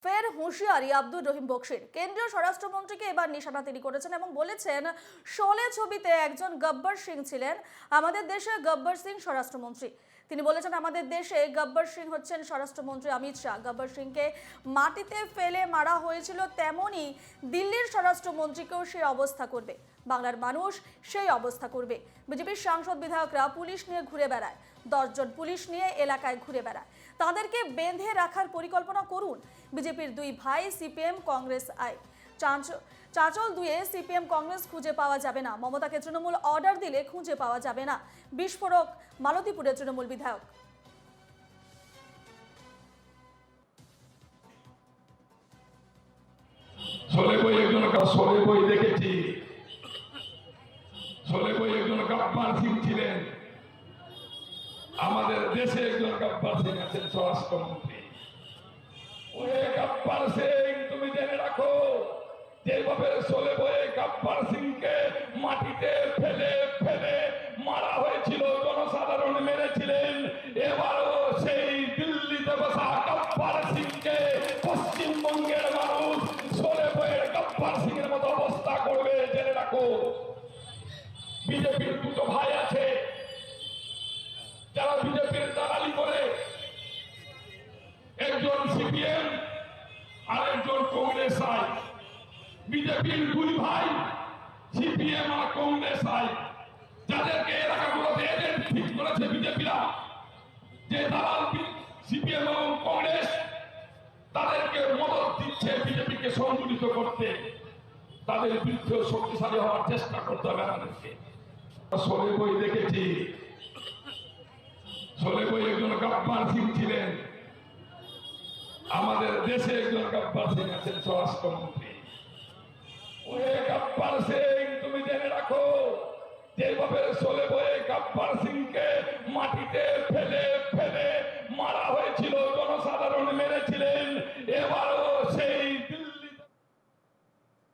ফের হুঁশিয়ারি আব্দুর রহিম বক্সির। কেন্দ্রীয় স্বরাষ্ট্রমন্ত্রীকে এবার নিশানা তিনি করেছেন এবং বলেছেন, শোলে ছবিতে একজন গব্বর সিং ছিলেন আমাদের দেশে গব্বর সিং স্বরাষ্ট্রমন্ত্রী। তিনি বলেছেন, আমাদের দেশে গব্বর সিং হচ্ছেন স্বরাষ্ট্রমন্ত্রী অমিত শাহ। গব্বর সিংকে মাটিতে ফেলে মারা হয়েছিল, তেমনই দিল্লির স্বরাষ্ট্রমন্ত্রীকেও সেই অবস্থা করবে, বাংলার মানুষ সেই অবস্থা করবে। বিজেপির সাংসদ বিধায়করা পুলিশ নিয়ে ঘুরে বেড়ায়, 10 জন পুলিশ নিয়ে এলাকায় ঘুরে বেড়ায়, তাদেরকে বেঁধে রাখার পরিকল্পনা করুন। বিজেপির দুই ভাই সিপিএম কংগ্রেস আয় চাঁচল দুয়ে সিপিএম কংগ্রেস খুঁজে পাওয়া যাবে না। মমতাকে তৃণমূল অর্ডার দিলে খুঁজে পাওয়া যাবে না। বিস্ফোরক মালতীপুরের তৃণমূল বিধায়ক। দেখেছি একজন গব্বর সিং ছিলেন আমাদের দেশে, একজন গব্বর সিং আছেন স্বরাষ্ট্রমন্ত্রী। ওই গব্বর সিং তুমি জেনে রাখো, যেভাবে শোলে বয়ে গব্বর সিংকে মাটিতে ফেলে ফেলে মারা হয়েছিল, জনসাধারণ মেরেছিলেন, এবারও সেই দিল্লিতে বসা গব্বর সিংকে পশ্চিমবঙ্গের মানুষ শোলে বয়ে গব্বর সিং এর মতো অবস্থা করবে, জেনে রাখো। বিজেপির দুটো ভাই আছে যারা বিজেপির দালালি করে, একজন সিপিএম আর একজন কংগ্রেস আই। বিজেপির দুই ভাই সিপিএম আর কংগ্রেস আই, যাদেরকে এলাকাগুলোতে এজেন্ট ঠিক করেছে বিজেপিরা, যে দালাল সিপিএম এবং কংগ্রেস তাদেরকে মদত দিচ্ছে বিজেপিকে সংগঠিত করতে। তাদের বিরুদ্ধে শক্তিশালী হওয়ার চেষ্টা করতে হবে আমাদেরকে। শোলে বই দেখেছি, শোলে বই একজন গব্বর সিং ছিলেন আমাদের দেশে, একজন গব্বর সিং আছেন স্বরাষ্ট্রমন্ত্রী। ওই গব্বর সিং তুমি জেনে রাখো, যেভাবে শোলে বয়ে গব্বর সিং